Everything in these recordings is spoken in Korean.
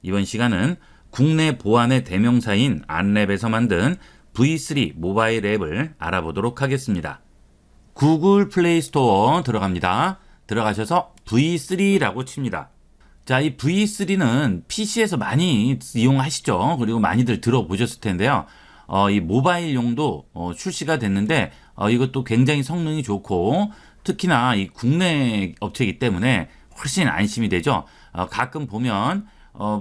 이번 시간은 국내 보안의 대명사인 안랩에서 만든 V3 모바일 앱을 알아보도록 하겠습니다. 구글 플레이 스토어 들어갑니다. 들어가셔서 V3라고 칩니다. 자, 이 V3는 PC에서 많이 이용하시죠. 그리고 많이들 들어보셨을 텐데요. 이 모바일용도 출시가 됐는데 이것도 굉장히 성능이 좋고 특히나 이 국내 업체이기 때문에 훨씬 안심이 되죠. 가끔 보면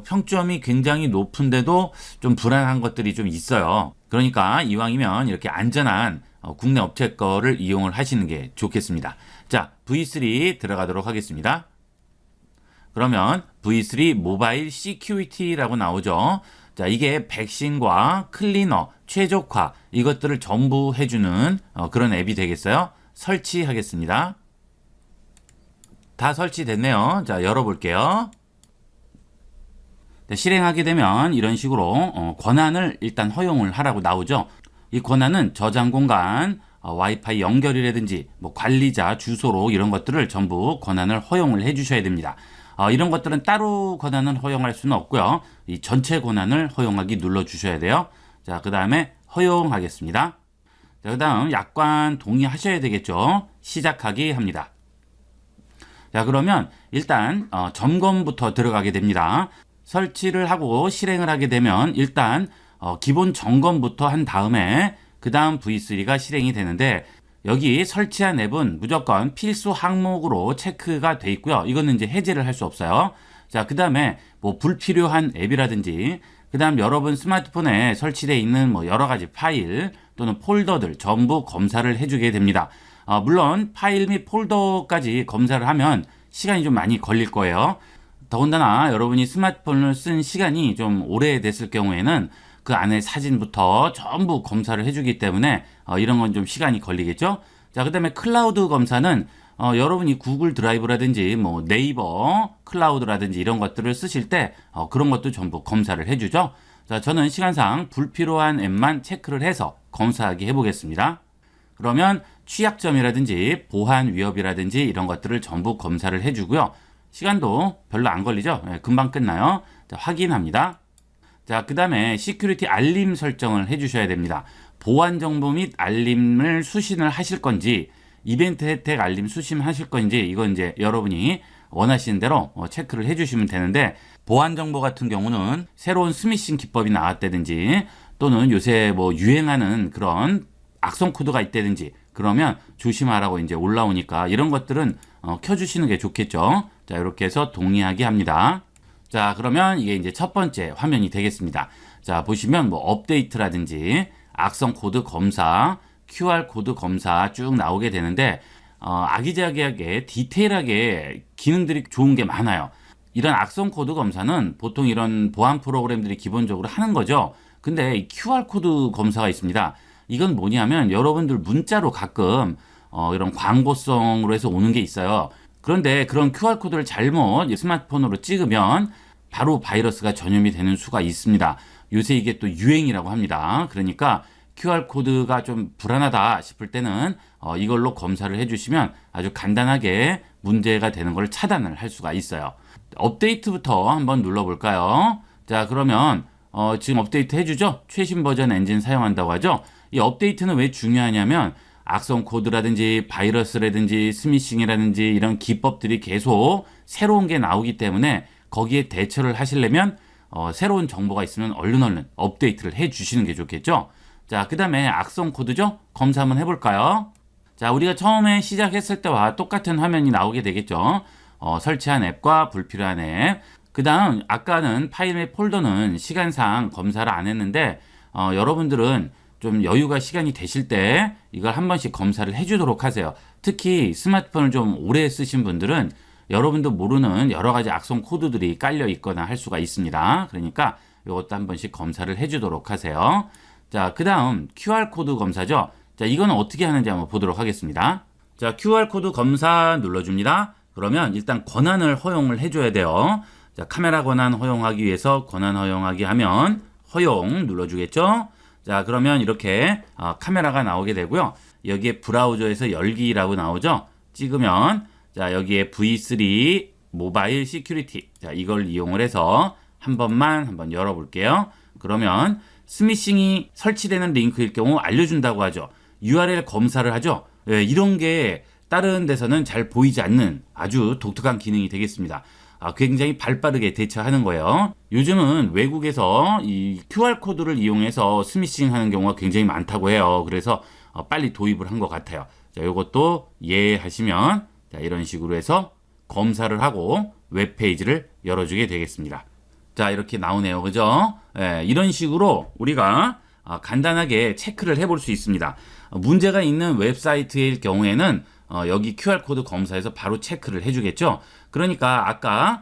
평점이 굉장히 높은데도 좀 불안한 것들이 좀 있어요. 그러니까 이왕이면 이렇게 안전한 국내 업체 거를 이용을 하시는 게 좋겠습니다. 자, V3 들어가도록 하겠습니다. 그러면 V3 모바일 시큐리티라고 나오죠. 자, 이게 백신과 클리너, 최적화 이것들을 전부 해주는 그런 앱이 되겠어요. 설치하겠습니다. 다 설치됐네요. 자, 열어볼게요. 실행하게 되면 이런 식으로 권한을 일단 허용을 하라고 나오죠. 이 권한은 저장 공간, 와이파이 연결이라든지 뭐 관리자 주소로 이런 것들을 전부 권한을 허용을 해주셔야 됩니다. 이런 것들은 따로 권한을 허용할 수는 없고요. 이 전체 권한을 허용하기 눌러주셔야 돼요. 자, 그 다음에 허용하겠습니다. 자, 그 다음 약관 동의하셔야 되겠죠. 시작하기 합니다. 자, 그러면 일단 점검부터 들어가게 됩니다. 설치를 하고 실행을 하게 되면 일단 기본 점검부터 한 다음에 그 다음 V3가 실행이 되는데 여기 설치한 앱은 무조건 필수 항목으로 체크가 돼 있고요. 이거는 이제 해제를 할 수 없어요. 자, 그 다음에 뭐 불필요한 앱이라든지 그 다음 여러분 스마트폰에 설치되어 있는 뭐 여러 가지 파일 또는 폴더들 전부 검사를 해주게 됩니다. 물론 파일 및 폴더까지 검사를 하면 시간이 좀 많이 걸릴 거예요. 더군다나 여러분이 스마트폰을 쓴 시간이 좀 오래됐을 경우에는 그 안에 사진부터 전부 검사를 해주기 때문에 이런 건 좀 시간이 걸리겠죠. 자, 그 다음에 클라우드 검사는 여러분이 구글 드라이브라든지 뭐 네이버 클라우드라든지 이런 것들을 쓰실 때 그런 것도 전부 검사를 해주죠. 자, 저는 시간상 불필요한 앱만 체크를 해서 검사하기 해보겠습니다. 그러면 취약점이라든지 보안 위협이라든지 이런 것들을 전부 검사를 해주고요. 시간도 별로 안 걸리죠. 금방 끝나요. 자, 확인합니다. 자, 그 다음에 시큐리티 알림 설정을 해주셔야 됩니다. 보안 정보 및 알림을 수신을 하실 건지 이벤트 혜택 알림 수신하실 건지 이건 이제 여러분이 원하시는 대로 체크를 해주시면 되는데 보안 정보 같은 경우는 새로운 스미싱 기법이 나왔다든지 또는 요새 뭐 유행하는 그런 악성 코드가 있다든지 그러면 조심하라고 이제 올라오니까 이런 것들은 켜주시는 게 좋겠죠. 자, 이렇게 해서 동의하게 합니다. 자, 그러면 이게 이제 첫 번째 화면이 되겠습니다. 자, 보시면 뭐 업데이트라든지 악성 코드 검사, QR 코드 검사 쭉 나오게 되는데 아기자기하게 디테일하게 기능들이 좋은 게 많아요. 이런 악성 코드 검사는 보통 이런 보안 프로그램들이 기본적으로 하는 거죠. 근데 이 QR 코드 검사가 있습니다. 이건 뭐냐면 여러분들 문자로 가끔 이런 광고성으로 해서 오는 게 있어요. 그런데 그런 QR코드를 잘못 스마트폰으로 찍으면 바로 바이러스가 전염이 되는 수가 있습니다. 요새 이게 또 유행이라고 합니다. 그러니까 QR코드가 좀 불안하다 싶을 때는 이걸로 검사를 해주시면 아주 간단하게 문제가 되는 걸 차단을 할 수가 있어요. 업데이트부터 한번 눌러볼까요? 자, 그러면 지금 업데이트 해주죠? 최신 버전 엔진 사용한다고 하죠? 이 업데이트는 왜 중요하냐면 악성 코드라든지 바이러스라든지 스미싱이라든지 이런 기법들이 계속 새로운 게 나오기 때문에 거기에 대처를 하시려면 새로운 정보가 있으면 얼른 업데이트를 해 주시는 게 좋겠죠. 자, 그 다음에 악성 코드죠. 검사 한번 해볼까요? 자, 우리가 처음에 시작했을 때와 똑같은 화면이 나오게 되겠죠. 설치한 앱과 불필요한 앱. 그 다음 아까는 파일 및 폴더는 시간상 검사를 안 했는데 여러분들은 좀 여유가 시간이 되실 때 이걸 한 번씩 검사를 해주도록 하세요. 특히 스마트폰을 좀 오래 쓰신 분들은 여러분도 모르는 여러 가지 악성 코드들이 깔려 있거나 할 수가 있습니다. 그러니까 이것도 한 번씩 검사를 해주도록 하세요. 자, 그 다음 QR코드 검사죠. 자, 이거는 어떻게 하는지 한번 보도록 하겠습니다. 자, QR코드 검사 눌러줍니다. 그러면 일단 권한을 허용을 해줘야 돼요. 자, 카메라 권한 허용하기 위해서 권한 허용하기 하면 허용 눌러주겠죠. 자, 그러면 이렇게 카메라가 나오게 되고요. 여기에 브라우저에서 열기라고 나오죠. 찍으면 자, 여기에 V3 모바일 시큐리티. 자, 이걸 이용을 해서 한번 열어볼게요. 그러면 스미싱이 설치되는 링크일 경우 알려준다고 하죠. URL 검사를 하죠. 예, 이런 게 다른 데서는 잘 보이지 않는 아주 독특한 기능이 되겠습니다. 굉장히 발빠르게 대처하는 거예요. 요즘은 외국에서 이 QR코드를 이용해서 스미싱 하는 경우가 굉장히 많다고 해요. 그래서 빨리 도입을 한 것 같아요. 자, 이것도 이해하시면 자, 이런 식으로 해서 검사를 하고 웹페이지를 열어주게 되겠습니다. 자, 이렇게 나오네요. 그죠? 예, 이런 식으로 우리가 간단하게 체크를 해볼 수 있습니다. 문제가 있는 웹사이트일 경우에는 여기 QR코드 검사해서 바로 체크를 해주겠죠. 그러니까 아까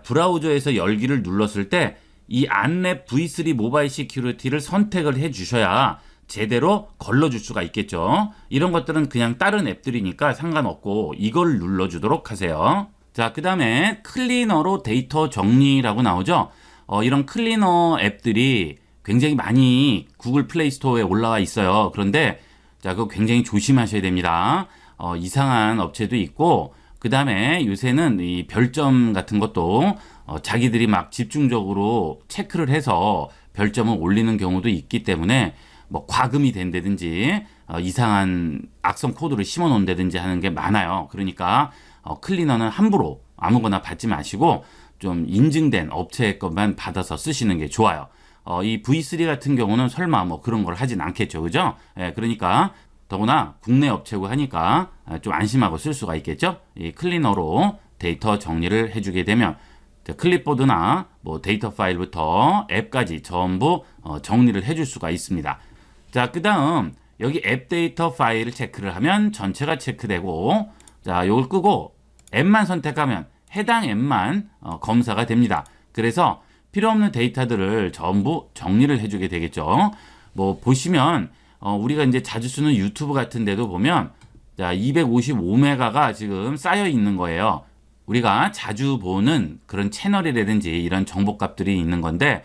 브라우저에서 열기를 눌렀을 때 이 안랩 V3 모바일 시큐리티를 선택을 해주셔야 제대로 걸러줄 수가 있겠죠. 이런 것들은 그냥 다른 앱들이니까 상관없고 이걸 눌러주도록 하세요. 자, 그 다음에 클리너로 데이터 정리라고 나오죠. 이런 클리너 앱들이 굉장히 많이 구글 플레이 스토어에 올라와 있어요. 그런데 자, 그거 굉장히 조심하셔야 됩니다. 이상한 업체도 있고, 그 다음에 요새는 이 별점 같은 것도 자기들이 막 집중적으로 체크를 해서 별점을 올리는 경우도 있기 때문에 뭐 과금이 된다든지 이상한 악성 코드를 심어 놓는다든지 하는 게 많아요. 그러니까 클리너는 함부로 아무거나 받지 마시고 좀 인증된 업체 것만 받아서 쓰시는 게 좋아요. 이 V3 같은 경우는 설마 뭐 그런 걸 하진 않겠죠. 그죠? 예, 그러니까 더구나 국내 업체고 하니까 좀 안심하고 쓸 수가 있겠죠. 이 클리너로 데이터 정리를 해주게 되면 클립보드나 뭐 데이터 파일부터 앱까지 전부 정리를 해줄 수가 있습니다. 자, 그 다음 여기 앱 데이터 파일을 체크를 하면 전체가 체크되고, 자, 이걸 끄고 앱만 선택하면 해당 앱만 검사가 됩니다. 그래서 필요 없는 데이터들을 전부 정리를 해주게 되겠죠. 뭐 보시면 우리가 이제 자주 쓰는 유튜브 같은 데도 보면 자, 255메가가 지금 쌓여 있는 거예요. 우리가 자주 보는 그런 채널이라든지 이런 정보값들이 있는 건데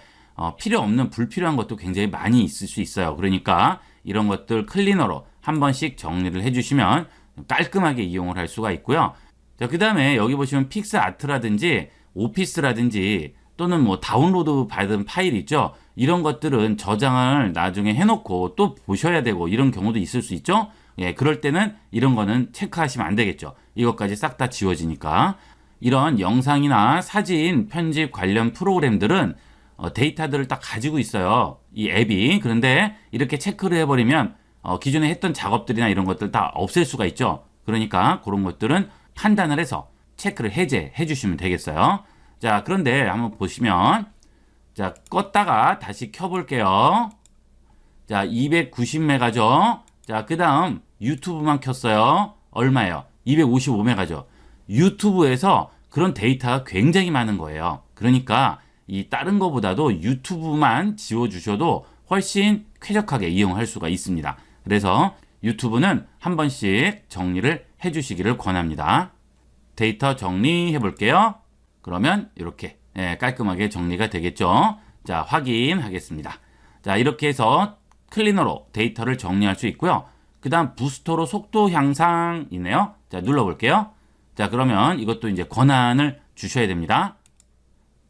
필요 없는 불필요한 것도 굉장히 많이 있을 수 있어요. 그러니까 이런 것들 클리너로 한 번씩 정리를 해주시면 깔끔하게 이용을 할 수가 있고요. 자, 그 다음에 여기 보시면 픽스아트라든지 오피스라든지 또는 뭐 다운로드 받은 파일 있죠. 이런 것들은 저장을 나중에 해놓고 또 보셔야 되고 이런 경우도 있을 수 있죠. 예, 그럴 때는 이런 거는 체크하시면 안 되겠죠. 이것까지 싹 다 지워지니까. 이런 영상이나 사진 편집 관련 프로그램들은 데이터들을 딱 가지고 있어요. 이 앱이. 그런데 이렇게 체크를 해버리면 기존에 했던 작업들이나 이런 것들 다 없앨 수가 있죠. 그러니까 그런 것들은 판단을 해서 체크를 해제해 주시면 되겠어요. 자, 그런데 한번 보시면 자, 껐다가 다시 켜볼게요. 자, 290메가죠. 자, 그 다음 유튜브만 켰어요. 얼마예요? 255메가죠. 유튜브에서 그런 데이터가 굉장히 많은 거예요. 그러니까 이 다른 거보다도 유튜브만 지워주셔도 훨씬 쾌적하게 이용할 수가 있습니다. 그래서 유튜브는 한 번씩 정리를 해주시기를 권합니다. 데이터 정리해 볼게요. 그러면 이렇게 깔끔하게 정리가 되겠죠. 자, 확인하겠습니다. 자, 이렇게 해서 클리너로 데이터를 정리할 수 있고요. 그 다음 부스터로 속도 향상이네요. 자, 눌러볼게요. 자, 그러면 이것도 이제 권한을 주셔야 됩니다.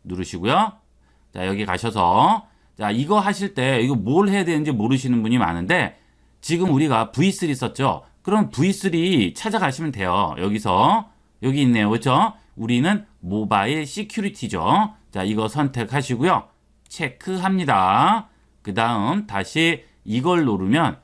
누르시고요. 자, 여기 가셔서 자, 이거 하실 때 이거 뭘 해야 되는지 모르시는 분이 많은데 지금 우리가 V3 썼죠. 그럼 V3 찾아가시면 돼요. 여기서 여기 있네요. 그렇죠? 우리는 모바일 시큐리티죠. 자, 이거 선택하시고요. 체크합니다. 그 다음 다시 이걸 누르면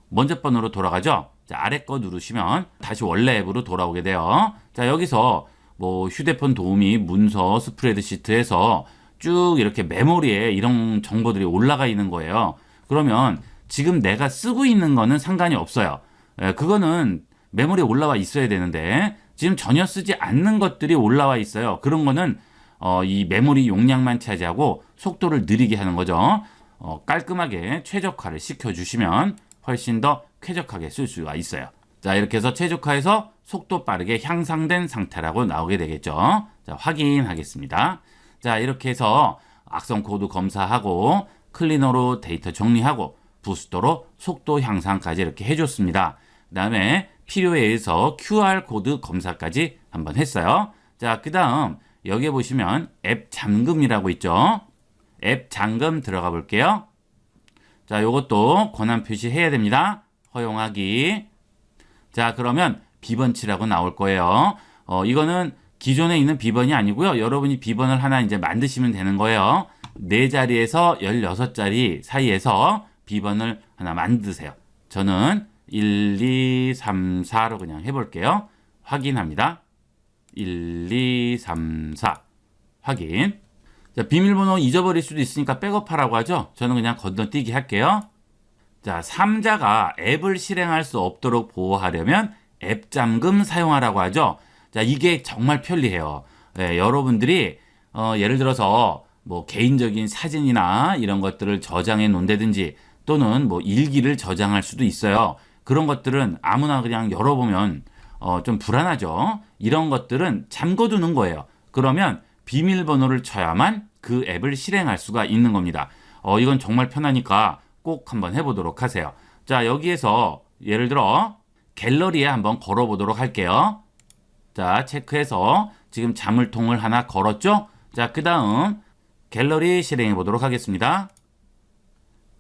먼저 번호로 돌아가죠. 자, 아래 거 누르시면 다시 원래 앱으로 돌아오게 돼요. 자, 여기서 뭐 휴대폰 도우미, 문서, 스프레드시트에서 쭉 이렇게 메모리에 이런 정보들이 올라가 있는 거예요. 그러면 지금 내가 쓰고 있는 거는 상관이 없어요. 그거는 메모리에 올라와 있어야 되는데 지금 전혀 쓰지 않는 것들이 올라와 있어요. 그런 거는 이 메모리 용량만 차지하고 속도를 느리게 하는 거죠. 깔끔하게 최적화를 시켜주시면 훨씬 더 쾌적하게 쓸 수가 있어요. 자, 이렇게 해서 최적화해서 속도 빠르게 향상된 상태라고 나오게 되겠죠. 자, 확인하겠습니다. 자, 이렇게 해서 악성 코드 검사하고 클리너로 데이터 정리하고 부스터로 속도 향상까지 이렇게 해줬습니다. 그 다음에 필요에 의해서 QR 코드 검사까지 한번 했어요. 자, 그 다음 여기에 보시면 앱 잠금이라고 있죠. 앱 잠금 들어가 볼게요. 자, 요것도 권한 표시해야 됩니다. 허용하기. 자, 그러면 비번치라고 나올 거예요. 이거는 기존에 있는 비번이 아니고요. 여러분이 비번을 하나 이제 만드시면 되는 거예요. 4자리에서 16자리 사이에서 비번을 하나 만드세요. 저는 1, 2, 3, 4로 그냥 해볼게요. 확인합니다. 1, 2, 3, 4 확인. 자, 비밀번호 잊어버릴 수도 있으니까 백업하라고 하죠. 저는 그냥 건너뛰기 할게요. 자, 3자가 앱을 실행할 수 없도록 보호하려면 앱 잠금 사용하라고 하죠. 자, 이게 정말 편리해요. 네, 여러분들이 예를 들어서 뭐 개인적인 사진이나 이런 것들을 저장해 놓는다든지 또는 뭐 일기를 저장할 수도 있어요. 그런 것들은 아무나 그냥 열어보면 좀 불안하죠. 이런 것들은 잠궈두는 거예요. 그러면 비밀번호를 쳐야만 그 앱을 실행할 수가 있는 겁니다. 이건 정말 편하니까 꼭 한번 해보도록 하세요. 자, 여기에서 예를 들어 갤러리에 한번 걸어보도록 할게요. 자, 체크해서 지금 자물통을 하나 걸었죠? 자, 그 다음 갤러리 실행해 보도록 하겠습니다.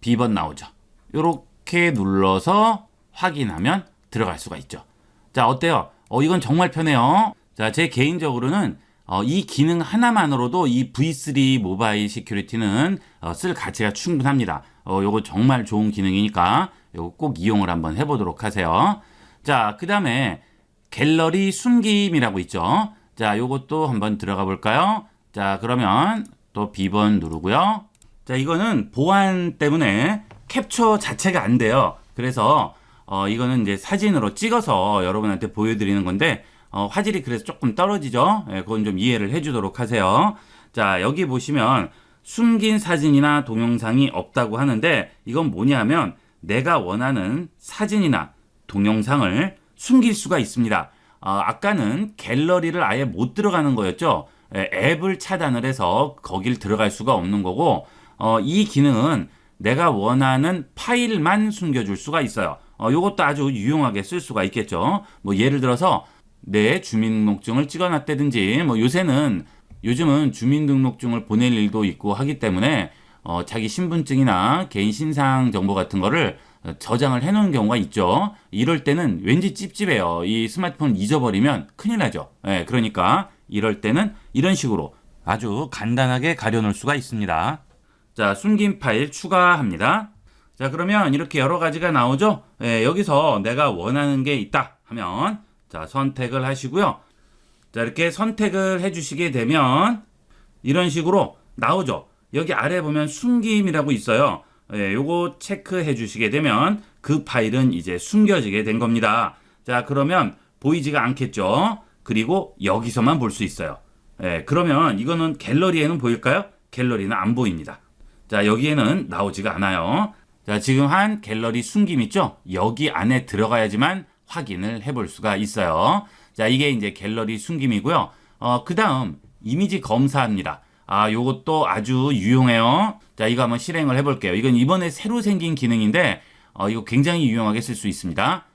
B번 나오죠. 이렇게 눌러서 확인하면 들어갈 수가 있죠. 자, 어때요? 이건 정말 편해요. 자, 제 개인적으로는 이 기능 하나만으로도 이 V3 모바일 시큐리티는 쓸 가치가 충분합니다. 요거 정말 좋은 기능이니까 요거 꼭 이용을 한번 해보도록 하세요. 자, 그 다음에 갤러리 숨김이라고 있죠. 자, 요것도 한번 들어가 볼까요? 자, 그러면 또 B번 누르고요. 자, 이거는 보안 때문에 캡처 자체가 안 돼요. 그래서 이거는 이제 사진으로 찍어서 여러분한테 보여드리는 건데 화질이 그래서 조금 떨어지죠. 그건 좀 이해를 해주도록 하세요. 자, 여기 보시면 숨긴 사진이나 동영상이 없다고 하는데 이건 뭐냐면 내가 원하는 사진이나 동영상을 숨길 수가 있습니다. 아까는 갤러리를 아예 못 들어가는 거였죠. 앱을 차단을 해서 거길 들어갈 수가 없는 거고 이 기능은 내가 원하는 파일만 숨겨줄 수가 있어요. 이것도 아주 유용하게 쓸 수가 있겠죠. 뭐 예를 들어서 내 주민등록증을 찍어놨다든지 뭐 요즘은 주민등록증을 보낼 일도 있고 하기 때문에 자기 신분증이나 개인 신상 정보 같은 거를 저장을 해놓은 경우가 있죠. 이럴 때는 왠지 찝찝해요. 이 스마트폰을 잊어버리면 큰일 나죠. 그러니까 이럴 때는 이런 식으로 아주 간단하게 가려놓을 수가 있습니다. 자, 숨긴 파일 추가합니다. 자, 그러면 이렇게 여러 가지가 나오죠. 여기서 내가 원하는 게 있다 하면 자, 선택을 하시고요. 자, 이렇게 선택을 해주시게 되면 이런 식으로 나오죠. 여기 아래 보면 숨김이라고 있어요. 요거 체크해 주시게 되면 그 파일은 이제 숨겨지게 된 겁니다. 자, 그러면 보이지가 않겠죠. 그리고 여기서만 볼 수 있어요. 그러면 이거는 갤러리에는 보일까요? 갤러리는 안 보입니다. 자, 여기에는 나오지가 않아요. 자, 지금 한 갤러리 숨김 있죠? 여기 안에 들어가야지만 확인을 해볼 수가 있어요. 자, 이게 이제 갤러리 숨김이고요. 그 다음 이미지 검사입니다. 요것도 아주 유용해요. 자, 이거 한번 실행을 해볼게요. 이건 이번에 새로 생긴 기능인데 이거 굉장히 유용하게 쓸 수 있습니다.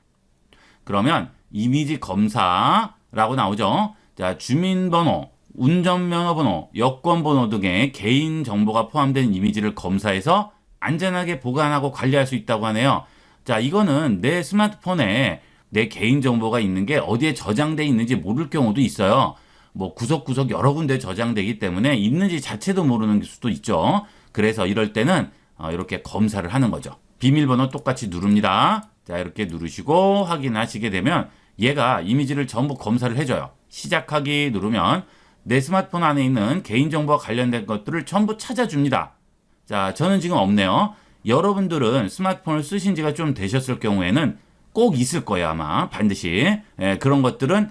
그러면 이미지 검사라고 나오죠. 자, 주민번호, 운전면허번호, 여권번호 등의 개인 정보가 포함된 이미지를 검사해서 안전하게 보관하고 관리할 수 있다고 하네요. 자, 이거는 내 스마트폰에 내 개인정보가 있는 게 어디에 저장되어 있는지 모를 경우도 있어요. 뭐 구석구석 여러 군데 저장되기 때문에 있는지 자체도 모르는 수도 있죠. 그래서 이럴 때는 이렇게 검사를 하는 거죠. 비밀번호 똑같이 누릅니다. 자, 이렇게 누르시고 확인하시게 되면 얘가 이미지를 전부 검사를 해줘요. 시작하기 누르면 내 스마트폰 안에 있는 개인정보와 관련된 것들을 전부 찾아줍니다. 자, 저는 지금 없네요. 여러분들은 스마트폰을 쓰신 지가 좀 되셨을 경우에는 꼭 있을 거예요, 아마. 반드시. 그런 것들은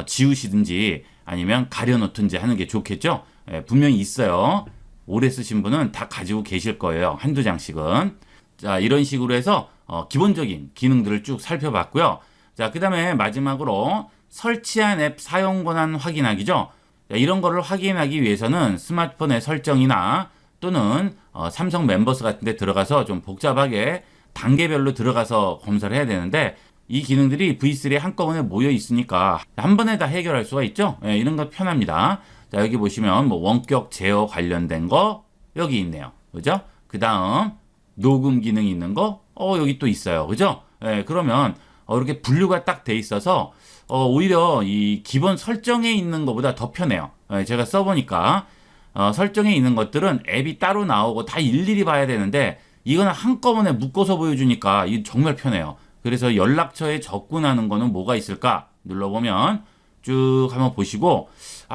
지우시든지 아니면 가려놓든지 하는 게 좋겠죠. 분명히 있어요. 오래 쓰신 분은 다 가지고 계실 거예요. 한두 장씩은. 자, 이런 식으로 해서 기본적인 기능들을 쭉 살펴봤고요. 자, 그 다음에 마지막으로 설치한 앱 사용 권한 확인하기죠. 자, 이런 거를 확인하기 위해서는 스마트폰의 설정이나 또는 삼성 멤버스 같은 데 들어가서 좀 복잡하게 단계별로 들어가서 검사를 해야 되는데 이 기능들이 V3에 한꺼번에 모여 있으니까 한 번에 다 해결할 수가 있죠. 예, 이런 거 편합니다. 자, 여기 보시면 뭐 원격 제어 관련된 거 여기 있네요. 그죠? 그 다음 녹음 기능이 있는 거 여기 또 있어요. 그죠? 예, 그러면 이렇게 분류가 딱 돼 있어서 오히려 이 기본 설정에 있는 것보다 더 편해요. 예, 제가 써보니까 설정에 있는 것들은 앱이 따로 나오고 다 일일이 봐야 되는데 이거는 한꺼번에 묶어서 보여주니까 이게 정말 편해요. 그래서 연락처에 접근하는 거는 뭐가 있을까 눌러보면 쭉 한번 보시고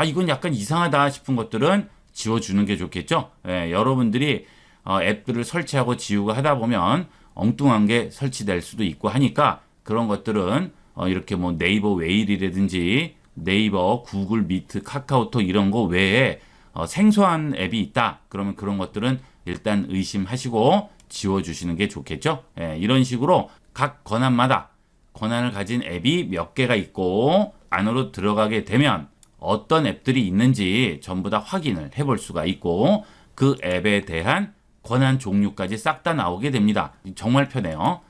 이건 약간 이상하다 싶은 것들은 지워주는 게 좋겠죠. 예, 여러분들이 앱들을 설치하고 지우고 하다 보면 엉뚱한 게 설치될 수도 있고 하니까 그런 것들은 이렇게 뭐 네이버 웨일이라든지 네이버, 구글 미트, 카카오톡 이런 거 외에 생소한 앱이 있다. 그러면 그런 것들은 일단 의심하시고 지워주시는 게 좋겠죠. 예, 이런 식으로 각 권한마다 권한을 가진 앱이 몇 개가 있고 안으로 들어가게 되면 어떤 앱들이 있는지 전부 다 확인을 해볼 수가 있고 그 앱에 대한 권한 종류까지 싹 다 나오게 됩니다. 정말 편해요.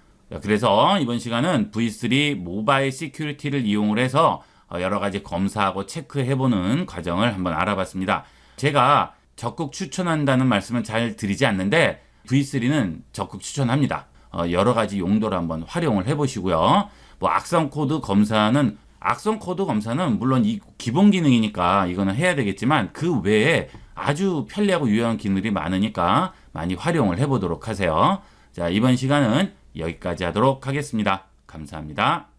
그래서 이번 시간은 V3 모바일 시큐리티를 이용을 해서 여러 가지 검사하고 체크해보는 과정을 한번 알아봤습니다. 제가 적극 추천한다는 말씀은 잘 드리지 않는데 V3는 적극 추천합니다. 여러 가지 용도로 한번 활용을 해보시고요. 뭐 악성 코드 검사는 물론 이 기본 기능이니까 이거는 해야 되겠지만 그 외에 아주 편리하고 유용한 기능들이 많으니까 많이 활용을 해보도록 하세요. 자, 이번 시간은 여기까지 하도록 하겠습니다. 감사합니다.